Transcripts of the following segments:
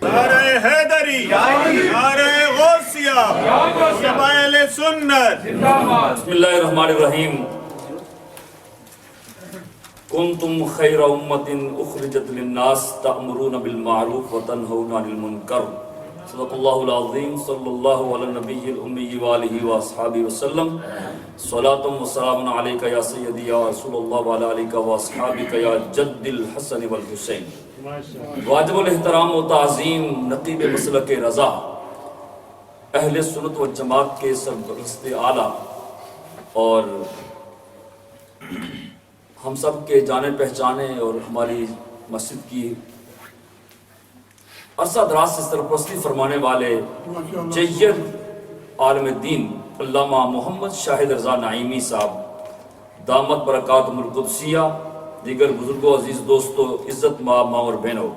نعرہ حیدری، نعرہ غوثیہ، شمائل سنت۔ بسم اللہ الرحمن الرحیم۔ کنتم خیر امت اخرجت للناس تأمرون بالمعروف وتنہون عن المنکر۔ صدق اللہ العظیم۔ صلی اللہ علی النبی الامی وآلہ واصحابہ وسلم۔ صلاۃ و سلام علیک یا سیدی یا رسول اللہ وعلی آلک واصحابک یا جد الحسن والحسین۔ واجب الاحترام و تعظیم نقیب مسلک رضا، اہل سنت و جماعت کے سرپرست اعلیٰ اور ہم سب کے جانے پہچانے اور ہماری مسجد کی عرصہ دراز سے سرپرستی فرمانے والے جید عالم دین علامہ محمد شاہد رضا نعیمی صاحب دامت برکاتہم القدسیہ، دیگر بزرگوں، عزیز دوستوں، عزت ماں اور بہنوں،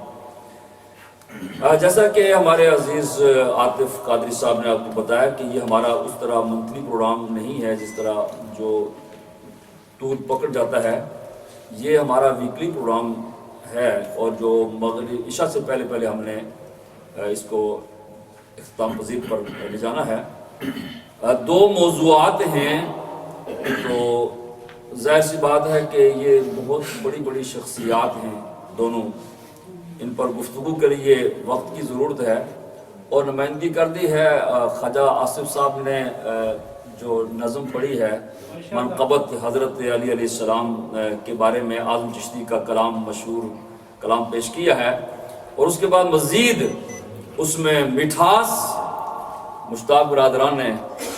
جیسا کہ ہمارے عزیز عاطف قادری صاحب نے آپ کو بتایا کہ یہ ہمارا اس طرح منتھلی پروگرام نہیں ہے جس طرح جو ٹور پکڑ جاتا ہے، یہ ہمارا ویکلی پروگرام ہے اور جو مغرب عشاء سے پہلے ہم نے اس کو اختتام پذیر پر لے جانا ہے۔ دو موضوعات ہیں، تو ظاہر سی بات ہے کہ یہ بہت بڑی شخصیات ہیں دونوں، ان پر گفتگو کے لیے وقت کی ضرورت ہے، اور نمائندگی کر دی ہے خواجہ آصف صاحب نے جو نظم پڑھی ہے منقبت حضرت علی علیہ السلام کے بارے میں، اعظم چشتی کا کلام، مشہور کلام پیش کیا ہے، اور اس کے بعد مزید اس میں مٹھاس مشتاق برادران نے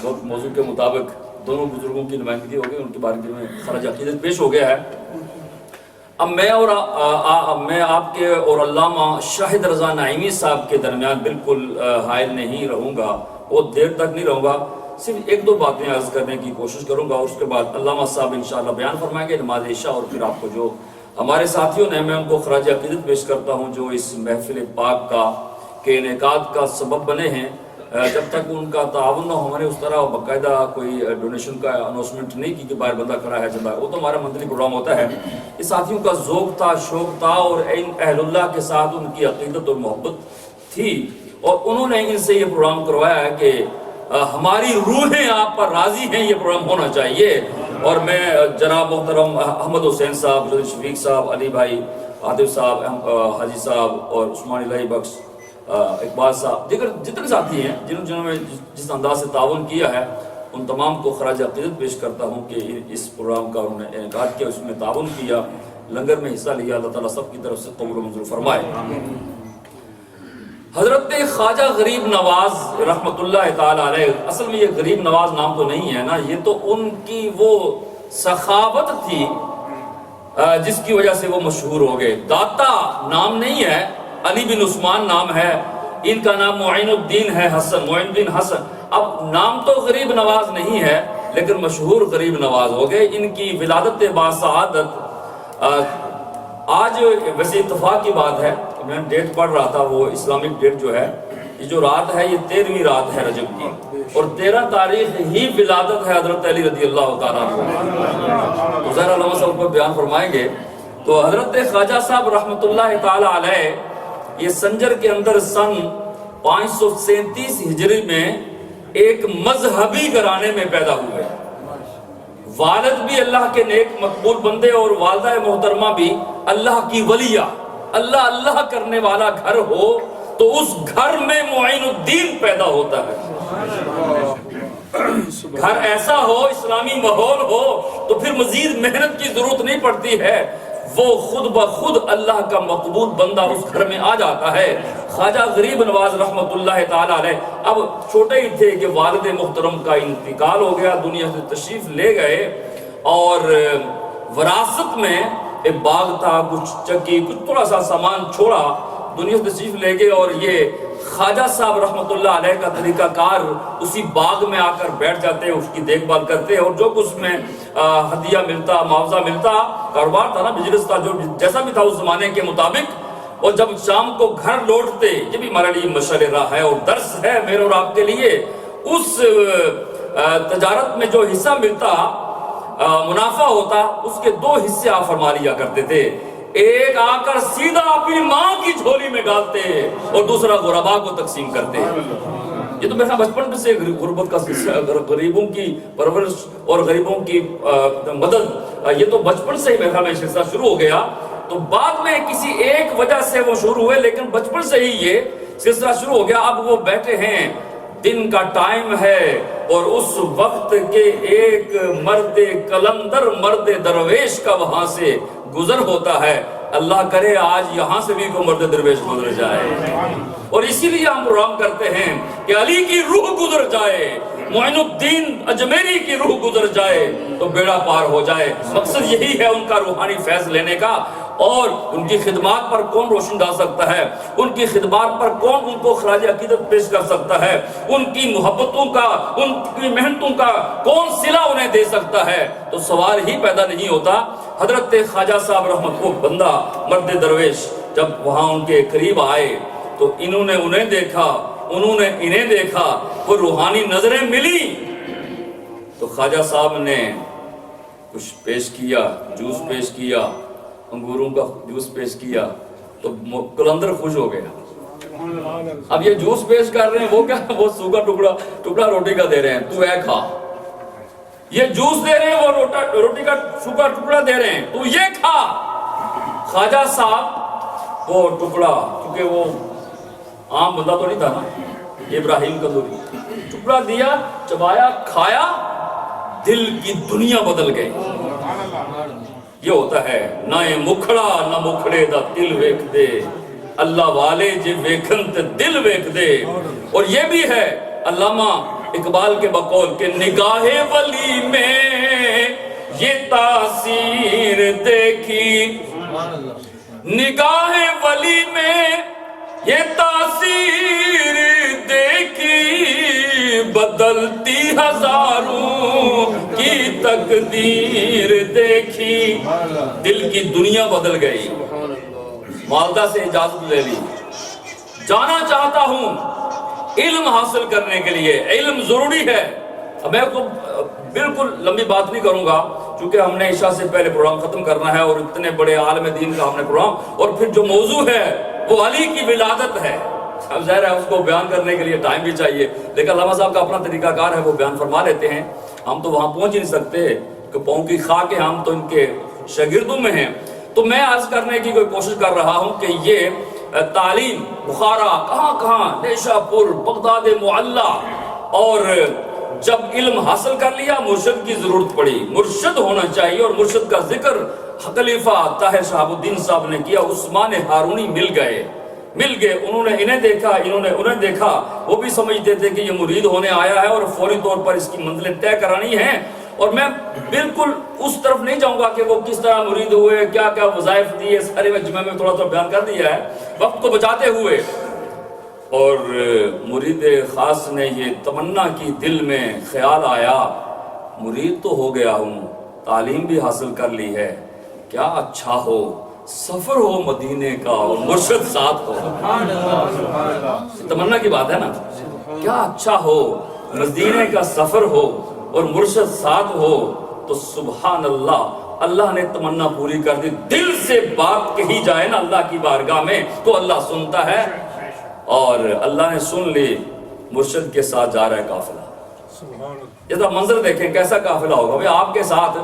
وقت موضوع کے مطابق دونوں بزرگوں کی نمائندگی ہو گئی، ان کے بارے میں خراج عقیدت پیش ہو گیا ہے۔ اب میں آپ کے اور علامہ شاہد رضا نعیمی صاحب کے درمیان بالکل حائل نہیں رہوں گا، بہت دیر تک نہیں رہوں گا، صرف ایک دو باتیں عرض کرنے کی کوشش کروں گا، اور اس کے بعد علامہ صاحب انشاءاللہ بیان فرمائیں گے نماز عشاء، اور پھر آپ کو جو ہمارے ساتھیوں نے، میں ان کو خراج عقیدت پیش کرتا ہوں جو اس محفل پاک کے انعقاد کا سبب بنے ہیں۔ جب تک ان کا تعاون نہ ہو، ہمارے اس طرح باقاعدہ کوئی ڈونیشن کا اناؤنسمنٹ نہیں کی کہ باہر بندہ کھڑا ہے جب وہ تو ہمارا منتھلی پروگرام ہوتا ہے۔ اس ساتھیوں کا ذوق تھا، شوق تھا، اور اہل اللہ کے ساتھ ان کی عقیدت اور محبت تھی، اور انہوں نے ان سے یہ پروگرام کروایا ہے کہ ہماری روحیں آپ پر راضی ہیں، یہ پروگرام ہونا چاہیے۔ اور میں جناب محترم احمد حسین صاحب، شفیق صاحب، علی بھائی، عاطف صاحب، حاجی صاحب، اور عثمان الہی بخش، اقبال صاحب، دیگر جتنے ساتھی ہیں جنہوں نے جس انداز سے تعاون کیا ہے، ان تمام کو خراج عقیدت پیش کرتا ہوں کہ اس پروگرام کا انہوں نے انعقاد کیا، اس میں تعاون کیا، لنگر میں حصہ لیا، اللہ تعالیٰ سب کی طرف سے قبول و منظور فرمائے۔ حضرت خواجہ غریب نواز رحمۃ اللہ تعالیٰ علیہ، اصل میں یہ غریب نواز نام تو نہیں ہے نا، یہ تو ان کی وہ سخاوت تھی جس کی وجہ سے وہ مشہور ہو گئے۔ داتا نام نہیں ہے، علی بن عثمان نام ہے، ان کا نام معین الدین ہے، معین الدین حسن۔ اب نام تو غریب نواز نہیں ہے لیکن مشہور غریب نواز ہو گئے۔ ان کی ولادت باسعادت آج ویسے اتفاق کی بات ہے، میں ڈیٹ پڑھ رہا تھا، وہ اسلامک ڈیٹ جو ہے، یہ جو رات ہے یہ 13ویں رات ہے رجب کی، اور 13 تاریخ ہی ولادت ہے حضرت علی رضی اللہ تعالیٰ عنہ۔ تو ظاہر علامہ صاحب کو بیان فرمائیں گے۔ تو حضرت خواجہ صاحب رحمۃ اللہ تعالیٰ علیہ یہ سنجر کے اندر سن 537 ہجری میں ایک مذہبی گھرانے میں پیدا ہوئے۔ والد بھی اللہ کے نیک مقبول بندے، اور والدہ محترمہ بھی اللہ کی ولیہ، اللہ کرنے والا گھر ہو تو اس گھر میں معین الدین پیدا ہوتا ہے۔ گھر ایسا ہو، اسلامی ماحول ہو، تو پھر مزید محنت کی ضرورت نہیں پڑتی ہے، وہ خود بخود اللہ کا مقبول بندہ اس گھر میں آ جاتا ہے۔ خواجہ غریب نواز رحمۃ اللہ تعالیٰ علیہ اب چھوٹے ہی تھے کہ والد محترم کا انتقال ہو گیا، دنیا سے تشریف لے گئے، اور وراثت میں ایک باغ تھا، کچھ چکی، کچھ تھوڑا سا سامان چھوڑا، دنیا سے تشریف لے گئے، اور یہ خواجہ صاحب رحمۃ اللہ علیہ کا طریقہ کار اسی باغ میں آ کر بیٹھ جاتے، اس کی دیکھ بھال کرتے، اور جو کچھ میں ہدیہ ملتا، معاوضہ ملتا، کاروبار تھا نا، بزنس تھا، جو جیسا بھی تھا اس زمانے کے مطابق، اور جب شام کو گھر لوٹتے، یہ بھی ہمارے لیے مشعل راہ ہے اور درس ہے میرے اور آپ کے لیے، اس تجارت میں جو حصہ ملتا، منافع ہوتا، اس کے 2 حصے آپ فرما لیا کرتے تھے، ایک آ کر سیدھا اپنی ماں کی جھولی میں ڈالتے اور دوسرا غربا کو تقسیم کرتے۔ یہ تو میرا بچپن سے غربت کا سلسلہ، غریبوں کی پرورش اور غریبوں کی مدد، یہ تو بچپن سے ہی میرا میں سلسلہ شروع ہو گیا۔ تو بعد میں کسی ایک وجہ سے وہ شروع ہوئے، لیکن بچپن سے ہی یہ سلسلہ شروع ہو گیا۔ اب وہ بیٹھے ہیں، دن کا ٹائم ہے، اور اس وقت کے ایک مرد کلندر، مرد درویش کا وہاں سے گزر ہوتا ہے۔ اللہ کرے آج یہاں سے بھی کوئی مرد درویش گزر جائے، اور اسی لیے ہم پروگرام کرتے ہیں کہ علی کی روح گزر جائے، معین الدین اجمیری کی روح گزر جائے تو بیڑا پار ہو جائے۔ مقصد یہی ہے ان کا روحانی فیض لینے کا، اور ان کی خدمات پر کون روشن ڈال سکتا ہے، ان کی خدمات پر کون ان کو خراج عقیدت پیش کر سکتا ہے، ان کی محبتوں کا، ان کی محنتوں کا کون صلہ انہیں دے سکتا ہے، تو سوال ہی پیدا نہیں ہوتا۔ حضرت خواجہ صاحب رحمت کو بندہ مرد درویش جب وہاں ان کے قریب آئے تو انہوں نے انہیں دیکھا، انہوں نے انہیں دیکھا، وہ روحانی نظریں ملی تو خواجہ صاحب نے کچھ پیش کیا، جوس پیش کیا، انگوروں کا جوس پیش کیا، تو کلندر خوش ہو گیا۔ اب یہ جوس پیش کر رہے ہیں، وہ کیا، وہ سوکھا ٹکڑا روٹی کا دے رہے ہیں، تو اے کھا۔ یہ جوس دے رہے ہیں، وہ روٹی کا سوکھا ٹکڑا دے رہے ہیں، تو یہ کھا۔ خواجہ صاحب وہ ٹکڑا، کیونکہ وہ عام بندہ تو نہیں تھا نا، ابراہیم قندوری، ٹکڑا دیا، چبایا، کھایا، دل کی دنیا بدل گئی۔ یہ ہوتا ہے نہ مکھڑا نہ مکھڑے دا دل ویکھ دے، اللہ والے جے ویکھن تے دل ویکھ دے۔ اور یہ بھی ہے علامہ اقبال کے بقول کہ نگاہ ولی میں یہ تاثیر دیکھی، نگاہ ولی میں یہ تاثیر دیکھی، بدلتی ہزاروں کی تقدیر دیکھی۔ دل کی دنیا بدل گئی۔ والدہ سے اجازت لے لی، جانا چاہتا ہوں علم حاصل کرنے کے لیے، علم ضروری ہے۔ اب میں تو بالکل لمبی بات نہیں کروں گا، چونکہ ہم نے عشاء سے پہلے پروگرام ختم کرنا ہے، اور اتنے بڑے عالم دین کا ہم نے پروگرام، اور پھر جو موضوع ہے وہ علی کی ولادت ہے۔ اب ظاہر ہے اس کو بیان کرنے کے لیے ٹائم بھی چاہیے، لیکن علامہ صاحب کا اپنا طریقہ کار ہے، وہ بیان فرما لیتے ہیں۔ ہم تو وہاں پہنچ ہی نہیں سکتے کہ پاؤں کی خاک ہے، ہم تو ان کے شاگردوں میں ہیں۔ تو میں عرض کرنے کی کوئی کوشش کر رہا ہوں کہ یہ تعلیم بخارا، کہاں نیشا پور، بغداد معلیٰ، اور جب علم حاصل کر لیا مرشد کی ضرورت پڑی، مرشد ہونا چاہیے، اور مرشد کا ذکر خلیفہ طاہر شہاب الدین صاحب نے کیا۔ عثمان ہارونی مل گئے، انہوں نے انہیں دیکھا، انہوں نے انہیں دیکھا۔ وہ بھی سمجھتے تھے کہ یہ مرید ہونے آیا ہے اور فوری طور پر اس کی منزلیں طے کرانی ہیں، اور میں بالکل اس طرف نہیں جاؤں گا کہ وہ کس طرح مرید ہوئے، کیا کیا وظائف دیے، سارے مجمع میں تھوڑا بیان کر دیا ہے وقت کو بچاتے ہوئے۔ اور مرید خاص نے یہ تمنا کی، دل میں خیال آیا، مرید تو ہو گیا ہوں، تعلیم بھی حاصل کر لی ہے، کیا اچھا ہو سفر ہو مدینے کا اور مرشد ساتھ ہو۔ تمنا کی بات ہے نا، کیا اچھا ہو مدینے کا سفر ہو اور مرشد ساتھ ہو، تو سبحان اللہ، اللہ نے تمنا پوری کر دی۔ دل سے بات کہی جائے نا اللہ کی بارگاہ میں تو اللہ سنتا ہے، اور اللہ نے سن لی، مرشد کے ساتھ جا رہا ہے قافلہ۔ یہ تو منظر دیکھیں کیسا قافلہ ہوگا بھئی، آپ کے ساتھ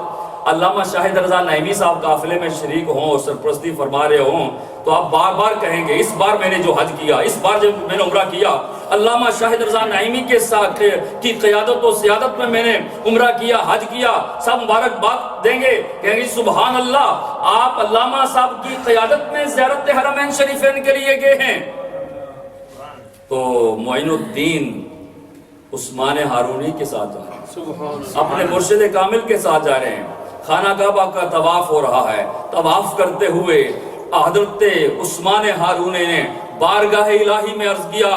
علامہ شاہد رضا نعیمی صاحب قافلے میں شریک ہوں اور سرپرستی فرما رہے ہوں، تو آپ بار بار کہیں گے اس بار میں نے جو حج کیا، اس بار جب میں نے عمرہ کیا، علامہ شاہد رضا نعیمی کے ساتھ کی قیادت و سیادت میں نے عمرہ کیا، حج کیا، سب مبارکباد دیں گے، کہیں گے سبحان اللہ، آپ علامہ صاحب کی قیادت میں زیارت حرمین شریفین کے لیے گئے ہیں۔ تو معین الدین عثمان ہارونی کے ساتھ جا رہے ہیں، اپنے مرشد کامل کے ساتھ جا رہے ہیں۔ خانہ کعبہ کا طواف ہو رہا ہے، طواف کرتے ہوئے حضرت عثمان ہارونی نے بارگاہ الہی میں عرض کیا،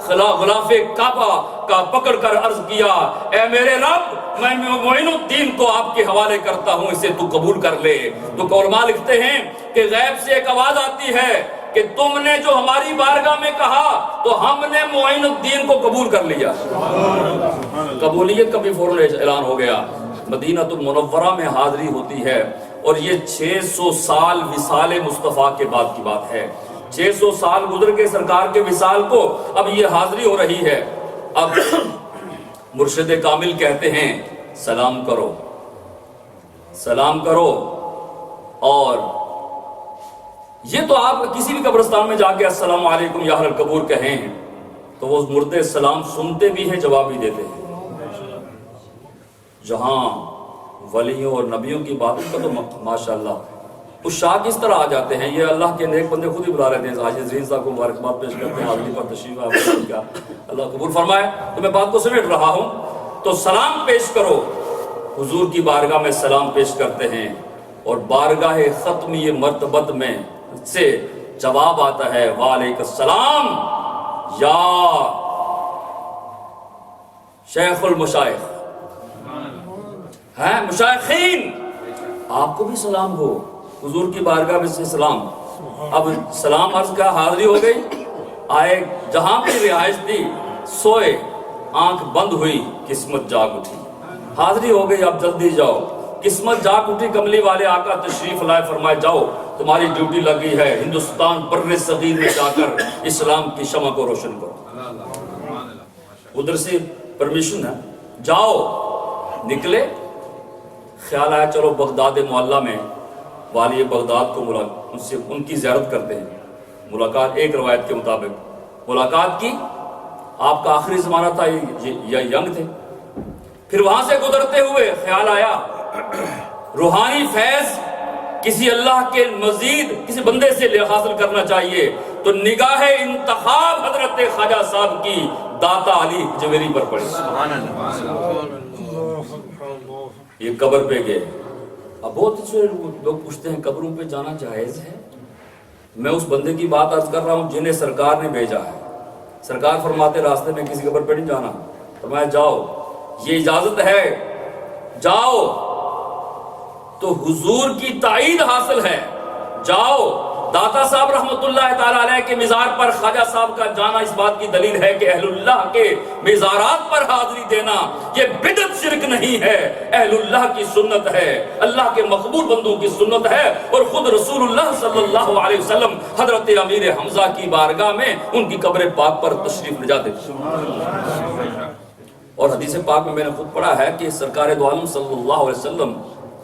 غلاف کعبہ کا پکڑ کر عرض کیا، اے میرے رب، میں معین الدین کو آپ کے حوالے کرتا ہوں، اسے تو قبول کر لے۔ تو علماء لکھتے ہیں کہ غیب سے ایک آواز آتی ہے کہ تم نے جو ہماری بارگاہ میں کہا تو ہم نے معین الدین کو قبول کر لیا۔ قبولیت کا بھی فوراً اعلان ہو گیا۔ مدینہ المنورہ میں حاضری ہوتی ہے، اور یہ 600 سال وصال مصطفیٰ کے بعد کی بات ہے۔ 600 سال گزر کے سرکار کے وصال کو اب یہ حاضری ہو رہی ہے۔ اب مرشد کامل کہتے ہیں سلام کرو، سلام کرو۔ اور یہ تو آپ کسی بھی قبرستان میں جا کے السلام علیکم یا اہل القبور کہیں تو وہ مردے سلام سنتے بھی ہیں، جواب بھی دیتے ہیں۔ جہاں ولیوں اور نبیوں کی باتوں کا تو ماشاءاللہ عشاق اس طرح آ جاتے ہیں، یہ اللہ کے نیک بندے خود ہی بلا لیتے ہیں۔ حاجی زین صاحب کو مبارکباد پیش کرتے ہیں، حاضری پر تشریف آئے کیا اللہ قبول فرمائے۔ تو میں بات کو سمیٹ رہا ہوں، تو سلام پیش کرو، حضور کی بارگاہ میں سلام پیش کرتے ہیں، اور بارگاہ ختمی مرتبت میں سے جواب آتا ہے وعلیکم السلام یا شیخ المشائخ، ہیں مشائخین، آپ کو بھی سلام ہو، حضور کی بارگاہ میں سے سلام۔ اب سلام عرض کا حاضری ہو گئی، آئے جہاں کی رہائش تھی، سوئے، آنکھ بند ہوئی، قسمت جاگ اٹھی، حاضری ہو گئی، اب جلدی جاؤ، قسمت جاگ اٹھی، کملی والے آقا تشریف لائے، فرمائے جاؤ تمہاری ڈیوٹی لگی ہے، ہندوستان بر صغیر میں جا کر اسلام کی شمع کو روشن کرو۔ ادھر سے پرمیشن ہے، جاؤ، نکلے، خیال آیا چلو بغداد معلیٰ میں والی بغداد کو ان کی زیارت کرتے ہیں۔ ملاقات ایک روایت کے مطابق ملاقات کی، آپ کا آخری زمانہ تھا، یہ ینگ تھے۔ پھر وہاں سے گزرتے ہوئے خیال آیا روحانی فیض کسی اللہ کے مزید کسی بندے سے حاصل کرنا چاہیے، تو نگاہ انتخاب حضرت خواجہ صاحب کی داتا علی جویری پر پڑی۔ یہ قبر پہ گئے۔ اب بہت سے لوگ پوچھتے ہیں قبروں پہ جانا جائز ہے؟ میں اس بندے کی بات عرض کر رہا ہوں جنہیں سرکار نے بھیجا ہے۔ سرکار فرماتے راستے میں کسی قبر پہ نہیں جانا، فرمایا جاؤ، یہ اجازت ہے، جاؤ، تو حضور کی تائید حاصل ہے، جاؤ۔ داتا صاحب رحمت اللہ تعالیٰ علیہ کے مزار پر خواجہ صاحب کا جانا اس بات کی دلیل ہے کہ اہل اللہ کے مزارات پر حاضری دینا یہ بدعت شرک نہیں ہے، اہل اللہ کی سنت ہے، اللہ کے مقبول بندوں کی سنت ہے۔ اور خود رسول اللہ صلی اللہ علیہ وسلم حضرت امیر حمزہ کی بارگاہ میں ان کی قبر پاک پر تشریف لے جاتے تھے۔ اور حدیث پاک میں نے خود پڑھا ہے کہ سرکار دو عالم صلی اللہ علیہ وسلم،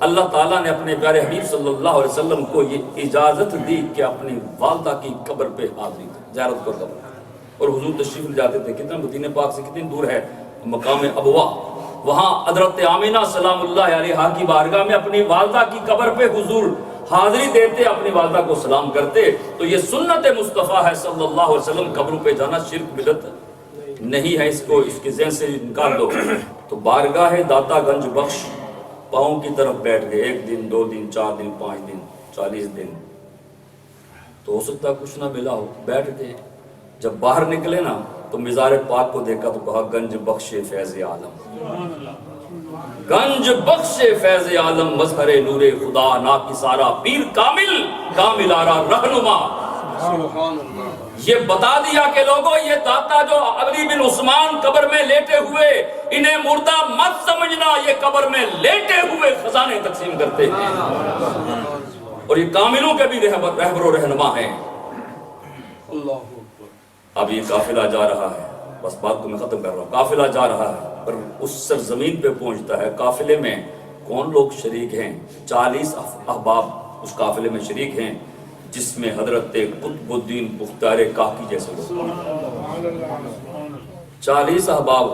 اللہ تعالیٰ نے اپنے پیارے حبیب صلی اللہ علیہ وسلم کو یہ اجازت دی کہ اپنی والدہ کی قبر پہ حاضری زیارت کو قبر، اور حضور تشریف لے جاتے تھے۔ کتنا مدینہ پاک سے کتنی دور ہے مقام ابوا، وہاں حضرت آمینہ سلام اللہ علیہا کی بارگاہ میں اپنی والدہ کی قبر پہ حضور حاضری دیتے، اپنی والدہ کو سلام کرتے۔ تو یہ سنت مصطفیٰ ہے صلی اللہ علیہ وسلم، قبروں پہ جانا شرک بدعت نہیں ہے، اس کو اس کے ذہن سے نکال دو۔ تو بارگاہ داتا گنج بخش پاؤں کی طرف بیٹھ گئے، 1 دن 2 دن 4 دن 5 دن 40 دن، تو ہو سکتا ہے کچھ نہ ملا ہو، بیٹھ گئے۔ جب باہر نکلے نا تو مزار پاک کو دیکھا تو کہا گنج بخش فیض عالم، گنج بخش فیض عالم، مظہر نور خدا نا کی سارا، پیر کامل کامل آرا رہنما۔ یہ بتا دیا کہ لوگوں یہ داتا جو علی بن عثمان قبر میں لیٹے ہوئے، انہیں مردہ مت سمجھنا، یہ قبر میں لیٹے ہوئے خزانے تقسیم کرتے ہیں، اور یہ کاملوں کے بھی رہبر و رہنما ہیں۔ اب یہ قافلہ جا رہا ہے، بس بات کو میں ختم کر رہا ہوں، قافلہ جا رہا ہے، پر اس سرزمین پہ پہنچتا ہے۔ قافلے میں کون لوگ شریک ہیں؟ 40 احباب اس قافلے میں شریک ہیں، جس میں حضرت قطب الدین بختیار کاکی جیسے لوگ، 40 احباب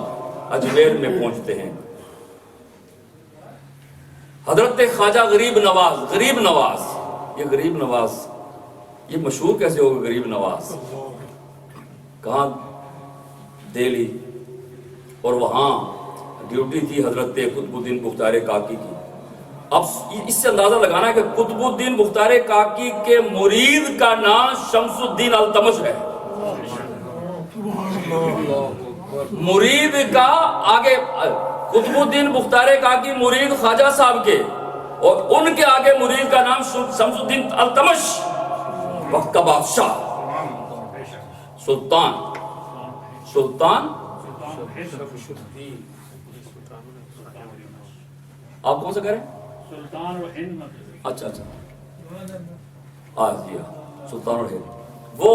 اجمیر میں پہنچتے ہیں۔ حضرت خواجہ غریب نواز، یہ غریب نواز یہ مشہور کیسے ہوگا؟ غریب نواز کہاں؟ دہلی، اور وہاں ڈیوٹی تھی حضرت قطب الدین بختیار کاکی کی۔ اب اس سے اندازہ لگانا ہے کہ قطب الدین بختیار کاکی کے مرید کا نام شمس الدین التمش ہے، مرید کا آگے قطب الدین بختیار کاکی مرید خواجہ صاحب کے، اور ان کے آگے مرید کا نام شمس الدین التمش، وقت کا بادشاہ۔ سلطان آپ کون سا کہہ رہے ہیں؟ سلطان اور ہند مطلب اچھا جی سلطان الہند، وہ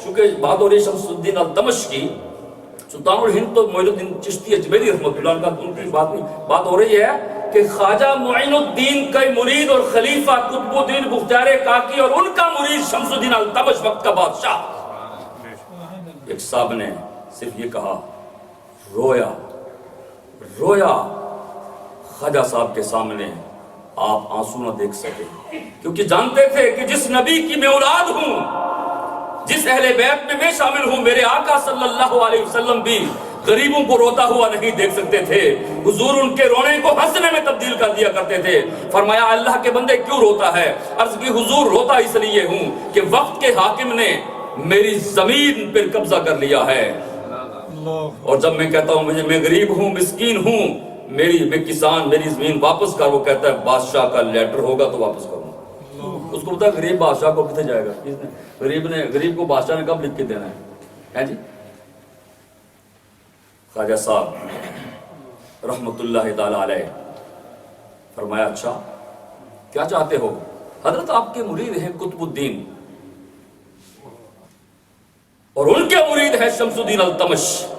چونکہ بات ہو رہی شمس الدین الدمشقی، سلطان الہند تو معین الدین چشتی اجمیری رحمۃ اللہ کا ان کی بات ہو رہی ہے کہ خواجہ معین الدین کا مرید اور خلیفہ قطب الدین بختیار کاکی اور ان کا مرید شمس الدین الدمشق وقت کا بادشاہ، ایک صاحب نے صرف یہ کہا، رویا خواجہ صاحب کے سامنے آپ آنسو نہ دیکھ سکے، کیونکہ جانتے تھے کہ جس نبی کی میں اولاد ہوں، جس اہل بیت میں میں شامل ہوں، میرے آقا صلی اللہ علیہ وسلم بھی غریبوں کو روتا ہوا نہیں دیکھ سکتے تھے، حضور ان کے رونے کو ہنسنے میں تبدیل کر دیا کرتے تھے۔ فرمایا اللہ کے بندے کیوں روتا ہے؟ عرض کی حضور روتا اس لیے ہوں کہ وقت کے حاکم نے میری زمین پر قبضہ کر لیا ہے، اور جب میں کہتا ہوں میں غریب ہوں، مسکین ہوں، میں کسان، میری زمین واپس کر، وہ کہتا ہے بادشاہ کا لیٹر ہوگا تو واپس کروں۔ اس کو پتا غریب بادشاہ کو کتنے جائے گا؟ غریب کو بادشاہ نے کب لکھ کے دینا ہے جی؟ خواجہ صاحب رحمت اللہ تعالی علیہ فرمایا اچھا کیا چاہتے ہو؟ حضرت آپ کے مرید ہیں قطب الدین اور ان کے مرید ہے شمس الدین الدمشق،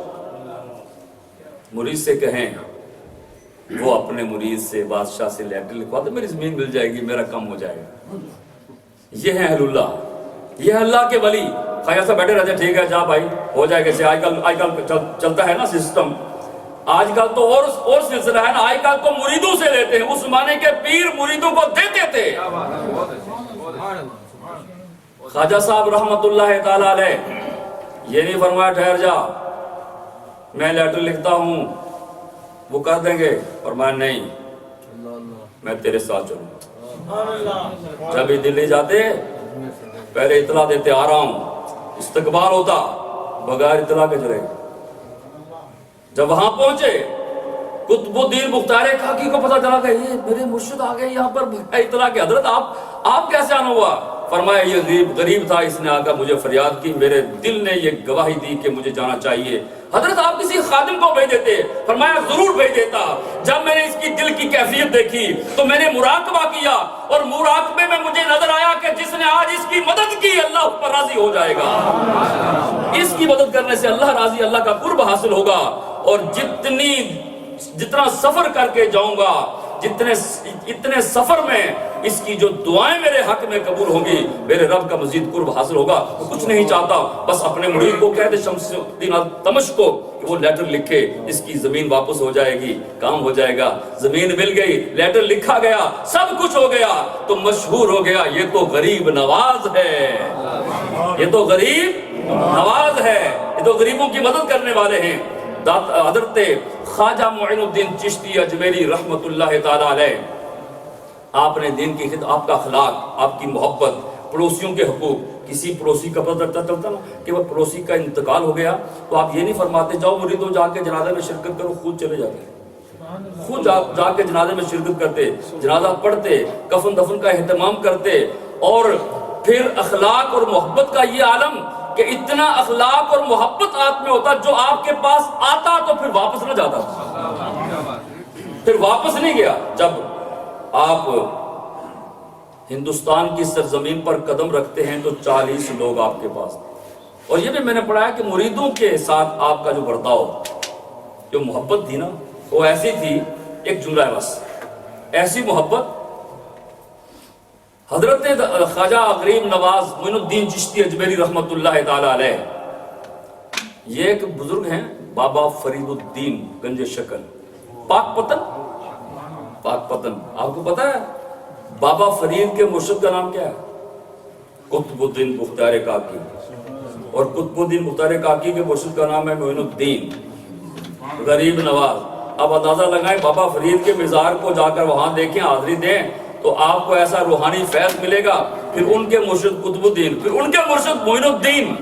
مرید سے کہیں وہ اپنے مرید سے بادشاہ سے لیٹر لکھوا دے، میری زمین مل جائے گی، میرا کم ہو جائے گا۔ یہ ہیں اہل اللہ، یہ ہے اللہ کے ولی۔ خواجہ صاحب بیٹھے رہتے ٹھیک ہے جا بھائی ہو جائے گا، آج کل چلتا ہے نا سسٹم، آج کل تو اور سلسلہ ہے نا، آج کل تو مریدوں سے لیتے ہیں، اس زمانے کے پیر مریدوں کو دیتے تھے۔ خواجہ صاحب رحمت اللہ تعالی علیہ یہ نہیں فرمایا ٹھہر جا میں لیٹر لکھتا ہوں وہ کر دیں گے، فرمایا نہیں میں تیرے ساتھ چلوں۔ جب ہی دلی جاتے پہلے اطلاع دیتے آ رہا ہوں، استقبال ہوتا، بغیر اطلاع کے چلے۔ جب وہاں پہنچے قطب الدین بختیار کاکی کو پتا چلا کہ یہ میرے مرشد آ گئے یہاں پر، اطلاع کے حضرت آپ کیسے آنا ہوا؟ فرمایا یہ غریب تھا، اس نے آ کر مجھے فریاد کی، میرے دل نے یہ گواہی دی کہ مجھے جانا چاہیے۔ حضرت آپ کسی خادم کو بھیج دیتے؟ فرمایا ضرور بھیج دیتا۔ جب میں نے اس کی دل کی کیفیت دیکھی تو میں نے مراقبہ کیا، اور مراقبے میں مجھے نظر آیا کہ جس نے آج اس کی مدد کی اللہ اس پر راضی ہو جائے گا، اس کی مدد کرنے سے اللہ راضی، اللہ کا قرب حاصل ہوگا، اور جتنا سفر کر کے جاؤں گا، اتنے سفر میں اس کی جو دعائیں میرے حق میں قبول ہوں گی، میرے رب کا مزید قرب حاصل ہوگا۔ کچھ نہیں چاہتا، بس اپنے مرید کو کہہ دے شمس الدین الدمشق کو کہ وہ لیٹر لکھے، اس کی زمین واپس ہو جائے گی، کام ہو جائے گا۔ زمین مل گئی، لیٹر لکھا گیا، سب کچھ ہو گیا تو مشہور ہو گیا یہ تو غریب نواز ہے، یہ تو غریب نواز ہے، یہ تو غریبوں کی مدد کرنے والے ہیں۔ حضرت خواجہ معین الدین چشتی اجمیری رحمت اللہ تعالی علیہ، آپ نے دین کی خدمت، آپ کا اخلاق، آپ کی محبت، پڑوسیوں کے حقوق، کسی پڑوسی کا پتہ چلتا نا کہ وہ پڑوسی کا انتقال ہو گیا تو آپ یہ نہیں فرماتے جاؤ مریدوں جا کے جنازے میں شرکت کرو، خود چلے جاتے، خود جا کے جنازے میں شرکت کرتے، جنازہ پڑھتے، کفن دفن کا اہتمام کرتے، اور پھر اخلاق اور محبت کا یہ عالم کہ اتنا اخلاق اور محبت آپ میں ہوتا، جو آپ کے پاس آتا تو پھر واپس نہ جاتا، پھر واپس نہیں گیا۔ جب آپ ہندوستان کی سرزمین پر قدم رکھتے ہیں تو 40 لوگ آپ کے پاس، اور یہ بھی میں نے پڑھا ہے کہ مریدوں کے ساتھ آپ کا جو برتاؤ، جو محبت تھی نا، وہ ایسی تھی، ایک جملہ ہے بس، ایسی محبت۔ حضرت خواجہ غریب نواز معین الدین چشتی اجمیری رحمت اللہ تعالی علیہ، یہ ایک بزرگ ہیں، بابا فرید الدین گنج شکل، پاک پتن، آپ کو پتا ہے بابا فرید کے مرشد کا نام کیا ہے؟ قطب الدین بختیار کاکی، اور قطب الدین بختیار کاکی کے مرشد کا نام ہے معین الدین غریب نواز۔ اب اندازہ لگائیں بابا فرید کے مزار کو جا کر وہاں دیکھیں، حاضری دیں تو آپ کو ایسا روحانی فیض ملے گا، پھر ان کے مرشد قطب الدین، پھر ان کے مرشد معین الدین۔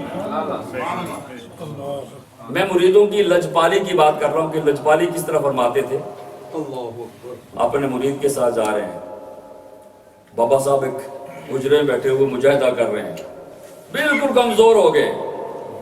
میں مریدوں کی لجپالی کی بات کر رہا ہوں کہ لجپالی کس طرح فرماتے تھے۔ اپنے مرید کے ساتھ جا رہے ہیں، بابا صاحب ایک حجرے میں بیٹھے ہوئے مجاہدہ کر رہے ہیں، بالکل کمزور ہو گئے،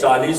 40